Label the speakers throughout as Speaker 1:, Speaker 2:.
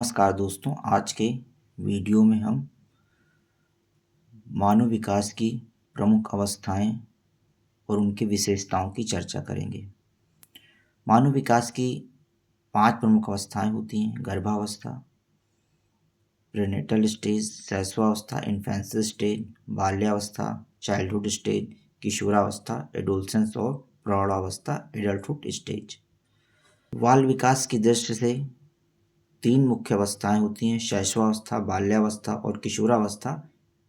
Speaker 1: नमस्कार दोस्तों, आज के वीडियो में हम मानव विकास की प्रमुख अवस्थाएं और उनकी विशेषताओं की चर्चा करेंगे। मानव विकास की 5 प्रमुख अवस्थाएं होती हैं: गर्भावस्था, प्रीनेटल स्टेज, शैशवावस्था, इन्फेंसी स्टेज, बाल्यावस्था, चाइल्डहुड स्टेज, किशोरावस्था, एडोलसेंस और प्रौढ़ावस्था, एडल्टहुड स्टेज। बाल विकास की दृष्टि से 3 मुख्य अवस्थाएं होती हैं: शैशवावस्था, बाल्यावस्था और किशोरावस्था।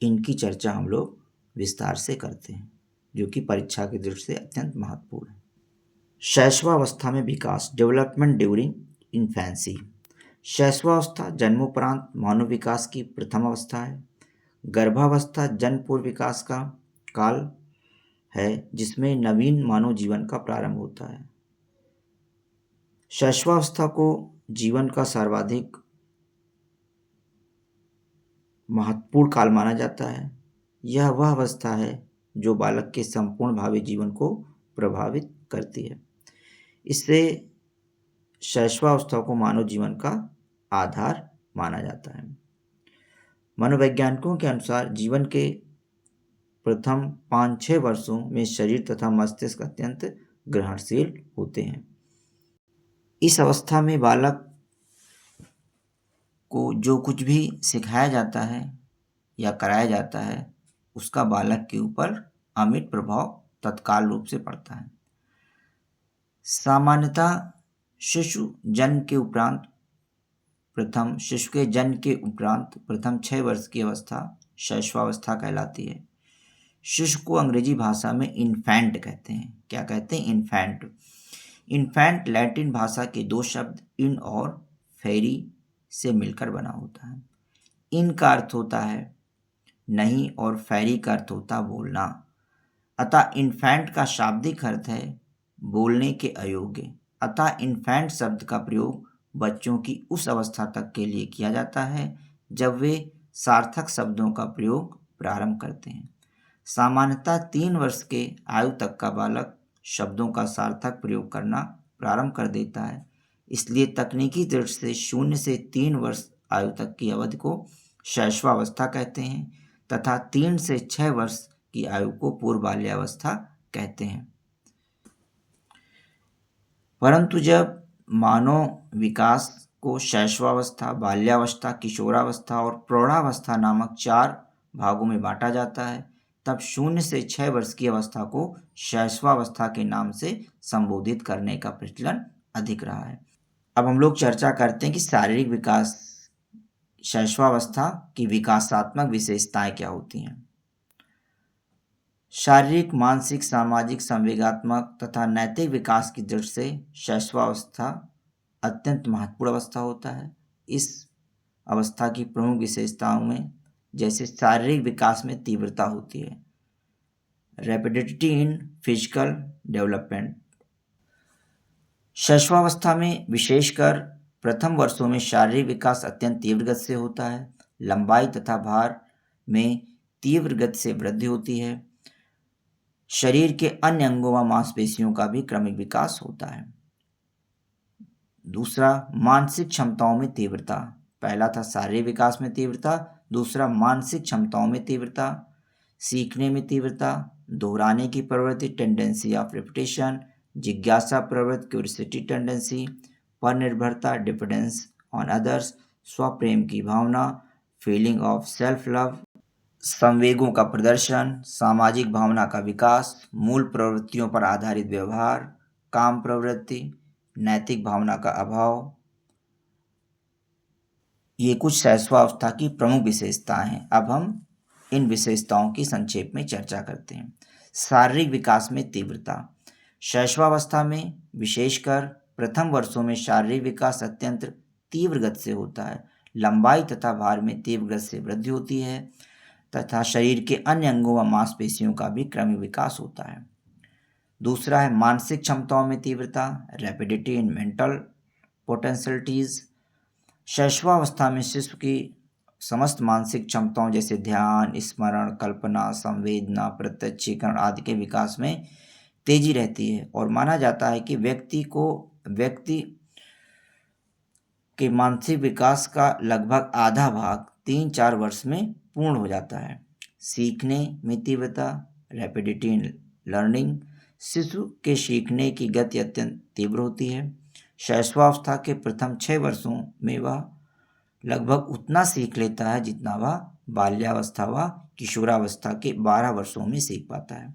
Speaker 1: इनकी चर्चा हम लोग विस्तार से करते हैं, जो कि परीक्षा की दृष्टि से अत्यंत महत्वपूर्ण है। शैशवावस्था में विकास, डेवलपमेंट ड्यूरिंग इन्फेंसी। शैशवावस्था जन्मोपरांत मानव विकास की प्रथम अवस्था है। गर्भावस्था जन्म पूर्व विकास का काल है, जिसमें नवीन मानव जीवन का प्रारंभ होता है। शैशवावस्था को जीवन का सर्वाधिक महत्वपूर्ण काल माना जाता है। यह वह अवस्था है जो बालक के संपूर्ण भावी जीवन को प्रभावित करती है। इससे शैशवावस्था को मानव जीवन का आधार माना जाता है। मनोवैज्ञानिकों के अनुसार जीवन के प्रथम 5-6 वर्षों में शरीर तथा मस्तिष्क अत्यंत ग्रहणशील होते हैं। इस अवस्था में बालक को जो कुछ भी सिखाया जाता है या कराया जाता है, उसका बालक के ऊपर अमिट प्रभाव तत्काल रूप से पड़ता है। सामान्यतः शिशु के जन्म के उपरांत प्रथम 6 वर्ष की अवस्था शैशवावस्था कहलाती है। शिशु को अंग्रेजी भाषा में इन्फेंट कहते हैं। क्या कहते हैं? इन्फेंट। इन्फेंट लैटिन भाषा के 2 शब्द इन और फेरी से मिलकर बना होता है। इन का अर्थ होता है नहीं और फेरी का अर्थ होता बोलना। अतः इन्फेंट का शाब्दिक अर्थ है बोलने के अयोग्य। अतः इन्फेंट शब्द का प्रयोग बच्चों की उस अवस्था तक के लिए किया जाता है जब वे सार्थक शब्दों का प्रयोग प्रारंभ करते हैं। सामान्यतः 3 वर्ष के आयु तक का बालक शब्दों का सार्थक प्रयोग करना प्रारंभ कर देता है। इसलिए तकनीकी दृष्टि से 0 से 3 वर्ष आयु तक की अवधि को शैशवावस्था कहते हैं तथा 3 से 6 वर्ष की आयु को पूर्व बाल्यावस्था कहते हैं। परंतु जब मानव विकास को शैशवावस्था, बाल्यावस्था, किशोरावस्था और प्रौढ़ावस्था नामक 4 भागों में बांटा जाता है, तब 0 से 6 वर्ष की अवस्था को शैशवावस्था के नाम से संबोधित करने का प्रचलन अधिक रहा है। अब हम लोग चर्चा करते हैं कि शारीरिक विकास, शैशवावस्था की विकासात्मक विशेषताएं क्या होती हैं। शारीरिक, मानसिक, सामाजिक, संवेगात्मक तथा नैतिक विकास की दृष्टि से शैशवावस्था अत्यंत महत्वपूर्ण अवस्था होता है। इस अवस्था की प्रमुख विशेषताओं में जैसे शारीरिक विकास में तीव्रता होती है, रैपिडिटी इन फिजिकल डेवलपमेंट। शैशवावस्था में विशेषकर प्रथम वर्षों में शारीरिक विकास अत्यंत तीव्र गति से होता है। लंबाई तथा भार में तीव्र गति से वृद्धि होती है। शरीर के अन्य अंगों व मांसपेशियों का भी क्रमिक विकास होता है। दूसरा, मानसिक क्षमताओं में तीव्रता। पहला था शारीरिक विकास में तीव्रता, दूसरा मानसिक क्षमताओं में तीव्रता, सीखने में तीव्रता, दोहराने की प्रवृत्ति टेंडेंसी ऑफ रिपीटेशन, जिज्ञासा प्रवृत्ति क्यूरियोसिटी टेंडेंसी, पर निर्भरता डिपेंडेंस ऑन अदर्स, स्वप्रेम की भावना फीलिंग ऑफ सेल्फ लव, संवेगों का प्रदर्शन, सामाजिक भावना का विकास, मूल प्रवृत्तियों पर आधारित व्यवहार, काम प्रवृत्ति, नैतिक भावना का अभाव। ये कुछ शैशवावस्था की प्रमुख विशेषताएं हैं। अब हम इन विशेषताओं की संक्षेप में चर्चा करते हैं। शारीरिक विकास में तीव्रता। शैशवावस्था में विशेषकर प्रथम वर्षों में शारीरिक विकास अत्यंत तीव्र गति से होता है। लंबाई तथा भार में तीव्र गति से वृद्धि होती है तथा शरीर के अन्य अंगों व मांसपेशियों का भी क्रमिक विकास होता है। दूसरा है मानसिक क्षमताओं में तीव्रता, रैपिडिटी इन मेंटल पोटेंशियलिटीज। शैशवावस्था में शिशु की समस्त मानसिक क्षमताओं जैसे ध्यान, स्मरण, कल्पना, संवेदना, प्रत्यक्षीकरण आदि के विकास में तेजी रहती है और माना जाता है कि व्यक्ति के मानसिक विकास का लगभग आधा भाग 3-4 वर्ष में पूर्ण हो जाता है। सीखने में तीव्रता, रैपिडिटी इन लर्निंग, शिशु के सीखने की गति अत्यंत तीव्र होती है। शैशवावस्था के प्रथम 6 वर्षों में वह लगभग उतना सीख लेता है जितना वह बाल्यावस्था व किशोरावस्था के 12 वर्षों में सीख पाता है।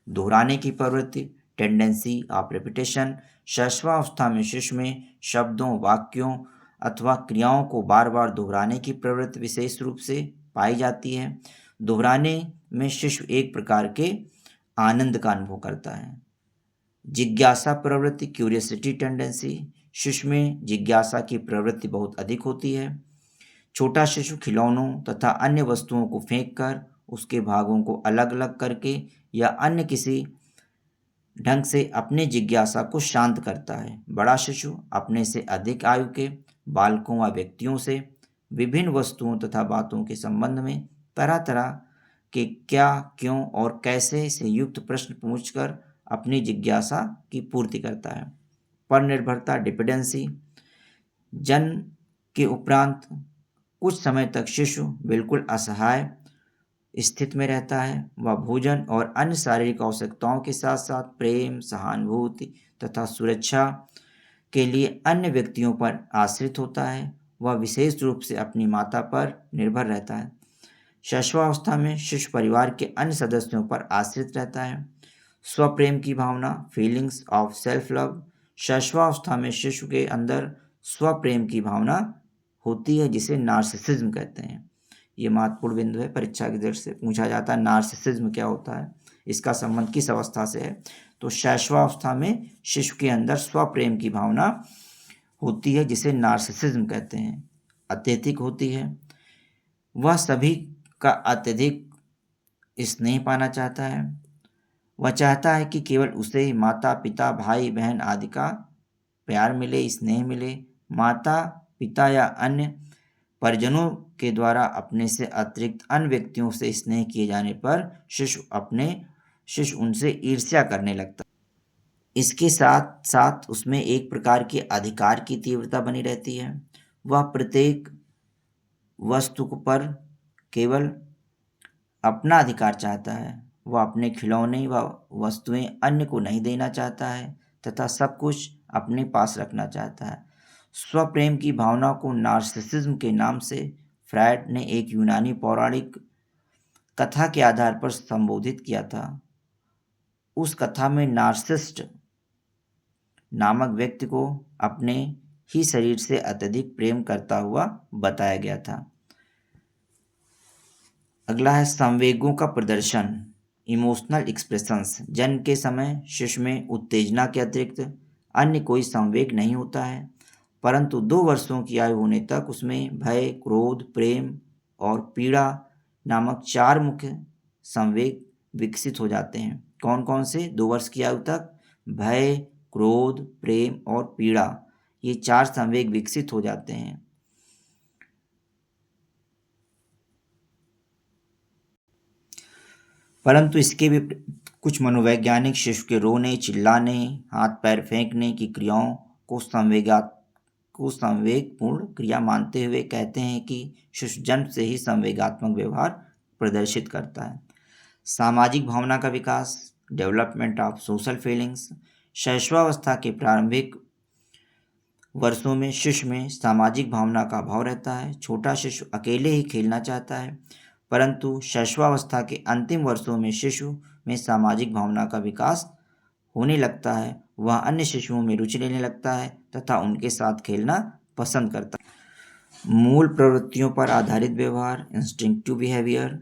Speaker 1: दोहराने की प्रवृत्ति, टेंडेंसी ऑफ रिपीटेशन, शैशवावस्था में शिशु में शब्दों, वाक्यों अथवा क्रियाओं को बार बार दोहराने की प्रवृत्ति विशेष रूप से पाई जाती है। दोहराने में शिशु एक प्रकार के आनंद का अनुभव करता है। जिज्ञासा प्रवृत्ति, क्यूरियोसिटी टेंडेंसी, शिशु में जिज्ञासा की प्रवृत्ति बहुत अधिक होती है। छोटा शिशु खिलौनों तथा अन्य वस्तुओं को फेंककर, उसके भागों को अलग अलग करके या अन्य किसी ढंग से अपनी जिज्ञासा को शांत करता है। बड़ा शिशु अपने से अधिक आयु के बालकों व व्यक्तियों से विभिन्न वस्तुओं तथा बातों के संबंध में तरह तरह के क्या, क्यों और कैसे से युक्त प्रश्न पूछकर अपनी जिज्ञासा की पूर्ति करता है। पर निर्भरता, डिपेंडेंसी, जन्म के उपरांत कुछ समय तक शिशु बिल्कुल असहाय स्थिति में रहता है। वह भोजन और अन्य शारीरिक आवश्यकताओं के साथ साथ प्रेम, सहानुभूति तथा सुरक्षा के लिए अन्य व्यक्तियों पर आश्रित होता है। वह विशेष रूप से अपनी माता पर निर्भर रहता है। शैशवावस्था में शिशु परिवार के अन्य सदस्यों पर आश्रित रहता है। स्वप्रेम की भावना, फीलिंग्स ऑफ सेल्फ लव, शैशवावस्था में शिशु के अंदर स्वप्रेम की भावना होती है जिसे नार्सिसिज्म कहते हैं। ये महत्वपूर्ण बिंदु है, परीक्षा की दृष्टि से पूछा जाता है नार्सिसिज्म क्या होता है, इसका संबंध किस अवस्था से है। तो शैशवावस्था में शिशु के अंदर स्वप्रेम की भावना होती है जिसे नार्सिसिज्म कहते हैं, अत्यधिक होती है। वह सभी का अत्यधिक स्नेह पाना चाहता है। वह चाहता है कि केवल उसे माता पिता, भाई बहन आदि का प्यार मिले, स्नेह मिले। माता पिता या अन्य परिजनों के द्वारा अपने से अतिरिक्त अन्य व्यक्तियों से स्नेह किए जाने पर शिशु उनसे ईर्ष्या करने लगता है। इसके साथ साथ उसमें एक प्रकार के अधिकार की तीव्रता बनी रहती है। वह प्रत्येक वस्तु पर केवल अपना अधिकार चाहता है। वह अपने खिलौने व वस्तुएं अन्य को नहीं देना चाहता है तथा सब कुछ अपने पास रखना चाहता है। स्वप्रेम की भावना को नार्सिसिज्म के नाम से फ्रायड ने एक यूनानी पौराणिक कथा के आधार पर संबोधित किया था। उस कथा में नार्सिसिस्ट नामक व्यक्ति को अपने ही शरीर से अत्यधिक प्रेम करता हुआ बताया गया था। अगला है संवेगों का प्रदर्शन, इमोशनल एक्सप्रेशंस। जन्म के समय शिशु में उत्तेजना के अतिरिक्त अन्य कोई संवेग नहीं होता है, परंतु 2 वर्षों की आयु होने तक उसमें भय, क्रोध, प्रेम और पीड़ा नामक 4 मुख्य संवेग विकसित हो जाते हैं। कौन कौन से? 2 वर्ष की आयु तक भय, क्रोध, प्रेम और पीड़ा, ये 4 संवेग विकसित हो जाते हैं। परंतु इसके भी कुछ मनोवैज्ञानिक शिशु के रोने, चिल्लाने, हाथ पैर फेंकने की क्रियाओं को संवेगपूर्ण क्रिया मानते हुए कहते हैं कि शिशु जन्म से ही संवेगात्मक व्यवहार प्रदर्शित करता है। सामाजिक भावना का विकास, डेवलपमेंट ऑफ सोशल फीलिंग्स। शैशवावस्था के प्रारंभिक वर्षों में शिशु में सामाजिक भावना का अभाव रहता है। छोटा शिशु अकेले ही खेलना चाहता है, परंतु शैशवावस्था के अंतिम वर्षों में शिशु में सामाजिक भावना का विकास होने लगता है। वह अन्य शिशुओं में रुचि लेने लगता है तथा उनके साथ खेलना पसंद करता है। मूल प्रवृत्तियों पर आधारित व्यवहार, इंस्टिंक्टिव बिहेवियर।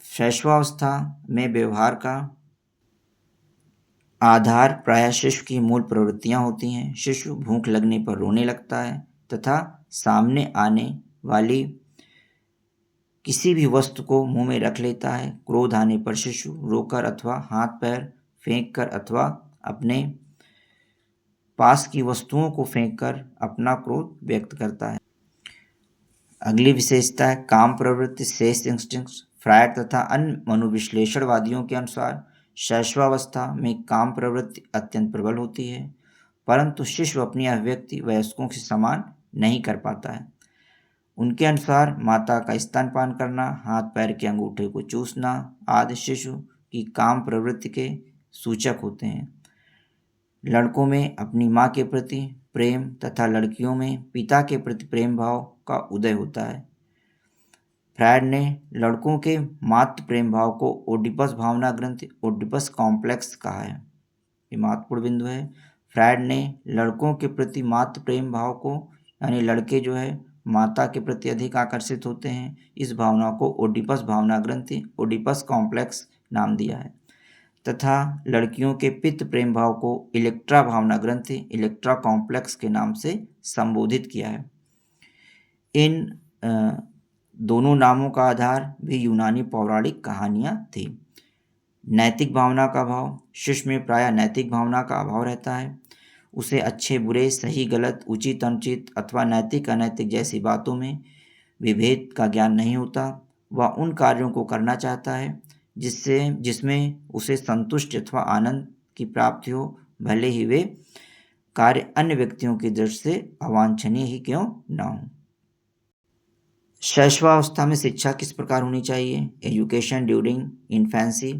Speaker 1: शैशवावस्था में व्यवहार का आधार प्रायः शिशु की मूल प्रवृत्तियां होती हैं। शिशु भूख लगने पर रोने लगता है तथा सामने आने वाली किसी भी वस्तु को मुंह में रख लेता है। क्रोध आने पर शिशु रोकर अथवा हाथ पैर फेंककर अथवा अपने पास की वस्तुओं को फेंककर अपना क्रोध व्यक्त करता है। अगली विशेषता है काम प्रवृत्ति, सेक्स इंस्टिंक्ट्स। फ्रायड तथा अन्य मनोविश्लेषणवादियों के अनुसार शैशवावस्था में काम प्रवृत्ति अत्यंत प्रबल होती है, परंतु शिशु अपनी अभिव्यक्ति वयस्कों के समान नहीं कर पाता है। उनके अनुसार माता का स्तनपान करना, हाथ पैर के अंगूठे को चूसना आदि शिशु की काम प्रवृत्ति के सूचक होते हैं। लड़कों में अपनी माँ के प्रति प्रेम तथा लड़कियों में पिता के प्रति प्रेम भाव का उदय होता है। फ्रायड ने लड़कों के मातृ प्रेम भाव को ओडिपस भावना ग्रंथि ओडिपस कॉम्प्लेक्स कहा है। ये महत्वपूर्ण बिंदु है। फ्रायड ने लड़कों के प्रति मातृ प्रेम भाव को, यानी लड़के जो है माता के प्रति अधिक आकर्षित होते हैं, इस भावना को ओडिपस भावना ग्रंथि ओडिपस कॉम्प्लेक्स नाम दिया है, तथा लड़कियों के पितृ प्रेम भाव को इलेक्ट्रा भावना ग्रंथि इलेक्ट्रा कॉम्प्लेक्स के नाम से संबोधित किया है। इन दोनों नामों का आधार भी यूनानी पौराणिक कहानियाँ थी। नैतिक भावना का भाव, शिशु में प्रायः नैतिक भावना का अभाव रहता है। उसे अच्छे बुरे, सही गलत, उचित अनुचित अथवा नैतिक अनैतिक जैसी बातों में विभेद का ज्ञान नहीं होता। वह उन कार्यों को करना चाहता है जिसमें उसे संतुष्टि अथवा आनंद की प्राप्ति हो, भले ही वे कार्य अन्य व्यक्तियों की दृष्टि से अवांछनीय ही क्यों न हो। शैशवावस्था में शिक्षा किस प्रकार होनी चाहिए? Education during infancy.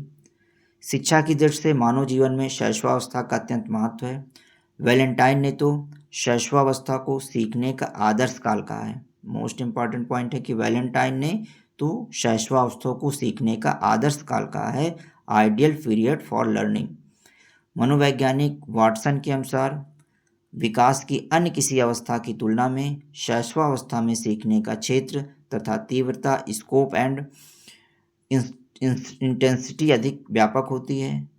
Speaker 1: शिक्षा की दृष्टि से मानव जीवन में शैशवावस्था का अत्यंत महत्व है। वैलेंटाइन ने तो शैशवावस्था को सीखने का आदर्श काल कहा है। मोस्ट इम्पॉर्टेंट पॉइंट है कि वैलेंटाइन ने तो शैशवावस्था को सीखने का आदर्श काल कहा है, आइडियल पीरियड फॉर लर्निंग। मनोवैज्ञानिक वाटसन के अनुसार विकास की अन्य किसी अवस्था की तुलना में शैशवावस्था में सीखने का क्षेत्र तथा तीव्रता, स्कोप एंड इंटेंसिटी अधिक व्यापक होती है।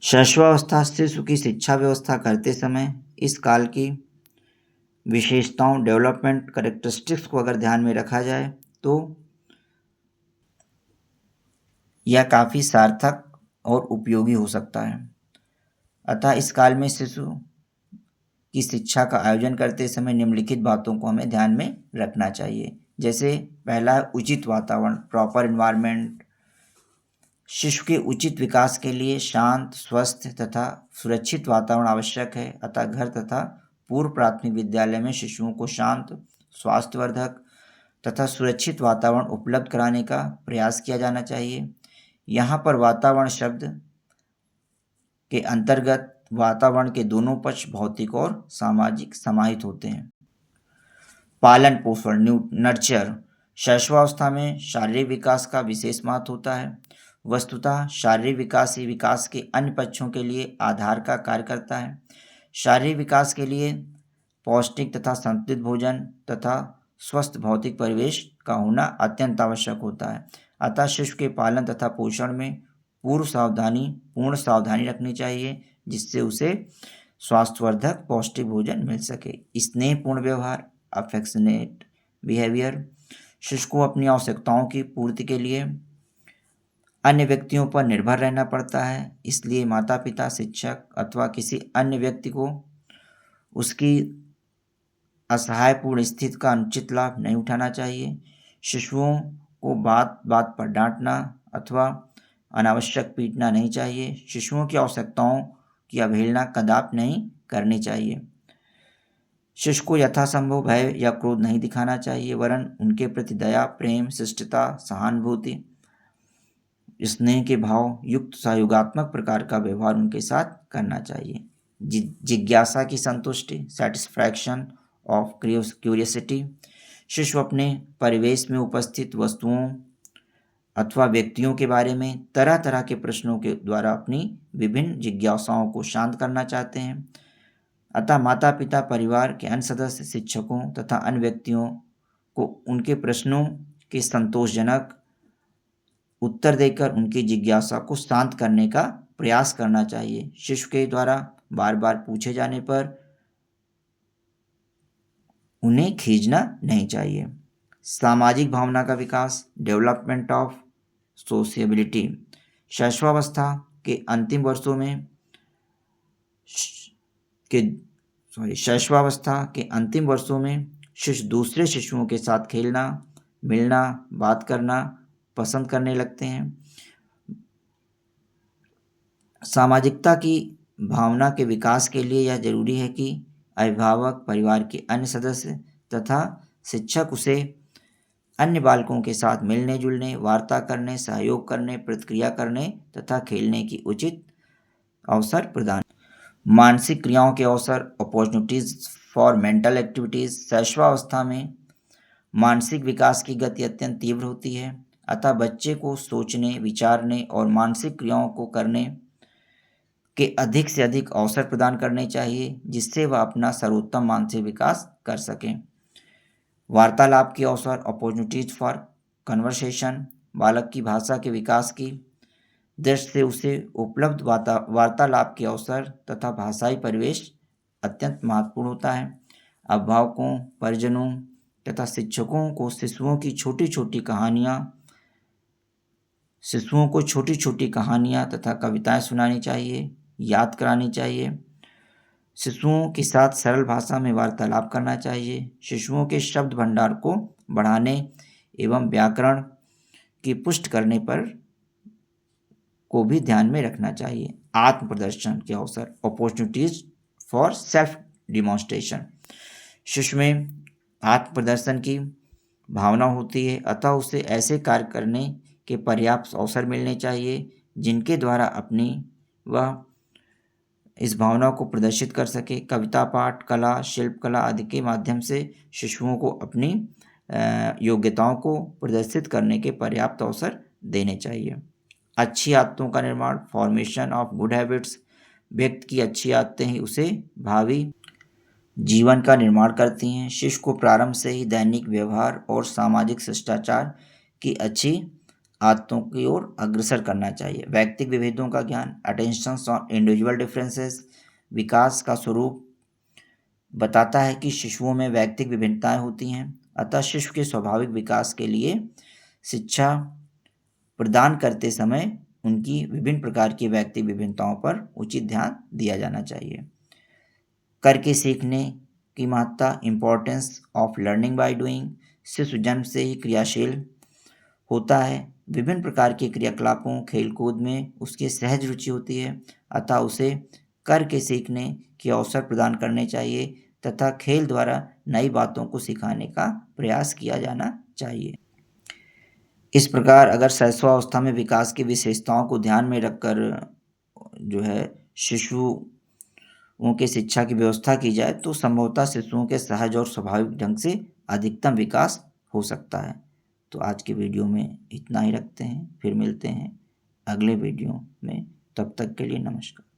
Speaker 1: शैशवावस्था शिशु की शिक्षा व्यवस्था करते समय इस काल की विशेषताओं, डेवलपमेंट कैरेक्टरिस्टिक्स को अगर ध्यान में रखा जाए तो यह काफ़ी सार्थक और उपयोगी हो सकता है। अतः इस काल में शिशु की शिक्षा का आयोजन करते समय निम्नलिखित बातों को हमें ध्यान में रखना चाहिए। जैसे पहला है उचित वातावरण, प्रॉपर एनवायरनमेंट। शिशु के उचित विकास के लिए शांत, स्वस्थ तथा सुरक्षित वातावरण आवश्यक है। अतः घर तथा पूर्व प्राथमिक विद्यालय में शिशुओं को शांत, स्वास्थ्यवर्धक तथा सुरक्षित वातावरण उपलब्ध कराने का प्रयास किया जाना चाहिए। यहाँ पर वातावरण शब्द के अंतर्गत वातावरण के दोनों पक्ष भौतिक और सामाजिक समाहित होते हैं। पालन पोषण, नर्चर। शैशवावस्था में शारीरिक विकास का विशेष महत्व होता है। वस्तुतः शारीरिक विकास ही विकास के अन्य पक्षों के लिए आधार का कार्य करता है। शारीरिक विकास के लिए पौष्टिक तथा संतुलित भोजन तथा स्वस्थ भौतिक परिवेश का होना अत्यंत आवश्यक होता है। अतः शिशु के पालन तथा पोषण में पूर्ण सावधानी रखनी चाहिए, जिससे उसे स्वास्थ्यवर्धक पौष्टिक भोजन मिल सके। स्नेहपूर्ण व्यवहार, अफेक्शनेट बिहेवियर। शिशु को अपनी आवश्यकताओं की पूर्ति के लिए अन्य व्यक्तियों पर निर्भर रहना पड़ता है, इसलिए माता पिता, शिक्षक अथवा किसी अन्य व्यक्ति को उसकी असहायपूर्ण स्थिति का अनुचित लाभ नहीं उठाना चाहिए। शिशुओं को बात बात पर डांटना अथवा अनावश्यक पीटना नहीं चाहिए। शिशुओं की आवश्यकताओं की अवहेलना कदापि नहीं करनी चाहिए। शिशु को यथासंभव भय या क्रोध नहीं दिखाना चाहिए, वरन उनके प्रति दया, प्रेम, शिष्टता, सहानुभूति, स्नेह के भाव युक्त सहयोगात्मक प्रकार का व्यवहार उनके साथ करना चाहिए। जिज्ञासा की संतुष्टि, सेटिस्फैक्शन ऑफ क्यूरियोसिटी। शिशु अपने परिवेश में उपस्थित वस्तुओं अथवा व्यक्तियों के बारे में तरह तरह के प्रश्नों के द्वारा अपनी विभिन्न जिज्ञासाओं को शांत करना चाहते हैं। अतः माता पिता, परिवार के अन्य सदस्य, शिक्षकों तथा अन्य व्यक्तियों को उनके प्रश्नों के संतोषजनक उत्तर देकर उनकी जिज्ञासा को शांत करने का प्रयास करना चाहिए। शिशु के द्वारा बार बार पूछे जाने पर उन्हें खींचना नहीं चाहिए। सामाजिक भावना का विकास, डेवलपमेंट ऑफ सोशिएबिलिटी। शैशवावस्था के अंतिम वर्षों में शिशु दूसरे शिशुओं के साथ खेलना, मिलना, बात करना पसंद करने लगते हैं। सामाजिकता की भावना के विकास के लिए यह जरूरी है कि अभिभावक, परिवार के अन्य सदस्य तथा शिक्षक उसे अन्य बालकों के साथ मिलने जुलने, वार्ता करने, सहयोग करने, प्रतिक्रिया करने तथा खेलने की उचित अवसर प्रदान। मानसिक क्रियाओं के अवसर, अपॉर्चुनिटीज फॉर मेंटल एक्टिविटीज। शैशवावस्था में मानसिक विकास की गति अत्यंत तीव्र होती है, अतः बच्चे को सोचने, विचारने और मानसिक क्रियाओं को करने के अधिक से अधिक अवसर प्रदान करने चाहिए, जिससे वह अपना सर्वोत्तम मानसिक विकास कर सकें। वार्तालाप के अवसर, अपॉर्चुनिटीज फॉर कन्वर्सेशन। बालक की भाषा के विकास की दृष्टि से उसे उपलब्ध वार्तालाप के अवसर तथा भाषाई परिवेश अत्यंत महत्वपूर्ण होता है। अभिभावकों, परिजनों तथा शिक्षकों को शिशुओं को छोटी छोटी कहानियाँ तथा कविताएं सुनानी चाहिए, याद करानी चाहिए। शिशुओं के साथ सरल भाषा में वार्तालाप करना चाहिए। शिशुओं के शब्द भंडार को बढ़ाने एवं व्याकरण की पुष्टि करने पर को भी ध्यान में रखना चाहिए। आत्म प्रदर्शन के अवसर, अपॉर्चुनिटीज फॉर सेल्फ डिमॉन्स्ट्रेशन। शिशु में आत्म प्रदर्शन की भावना होती है, अतः उसे ऐसे कार्य करने के पर्याप्त अवसर मिलने चाहिए जिनके द्वारा वह इस भावना को प्रदर्शित कर सके। कविता पाठ, कला, शिल्पकला आदि के माध्यम से शिशुओं को अपनी योग्यताओं को प्रदर्शित करने के पर्याप्त अवसर देने चाहिए। अच्छी आदतों का निर्माण, फॉर्मेशन ऑफ गुड हैबिट्स। व्यक्ति की अच्छी आदतें ही उसे भावी जीवन का निर्माण करती हैं। शिशु को प्रारंभ से ही दैनिक व्यवहार और सामाजिक शिष्टाचार की अच्छी आदतों की ओर अग्रसर करना चाहिए। व्यक्तिक विभेदों का ज्ञान, अटेंशन ऑन इंडिविजुअल डिफरेंसेस। विकास का स्वरूप बताता है कि शिशुओं में व्यक्तिक विभिन्नताएं होती हैं, अतः शिशु के स्वाभाविक विकास के लिए शिक्षा प्रदान करते समय उनकी विभिन्न प्रकार की व्यक्तिक विभिन्नताओं पर उचित ध्यान दिया जाना चाहिए। करके सीखने की महत्ता, importance of learning by doing. शिशु जन्म से ही क्रियाशील होता है। विभिन्न प्रकार के क्रियाकलापों, खेलकूद में उसकी सहज रुचि होती है, अतः उसे करके सीखने के अवसर प्रदान करने चाहिए तथा खेल द्वारा नई बातों को सिखाने का प्रयास किया जाना चाहिए। इस प्रकार अगर शैशवावस्था में विकास की विशेषताओं को ध्यान में रखकर शिशुओं के शिक्षा की व्यवस्था की जाए तो संभवतः शिशुओं के सहज और स्वाभाविक ढंग से अधिकतम विकास हो सकता है। तो आज के वीडियो में इतना ही रखते हैं, फिर मिलते हैं अगले वीडियो में। तब तक के लिए नमस्कार।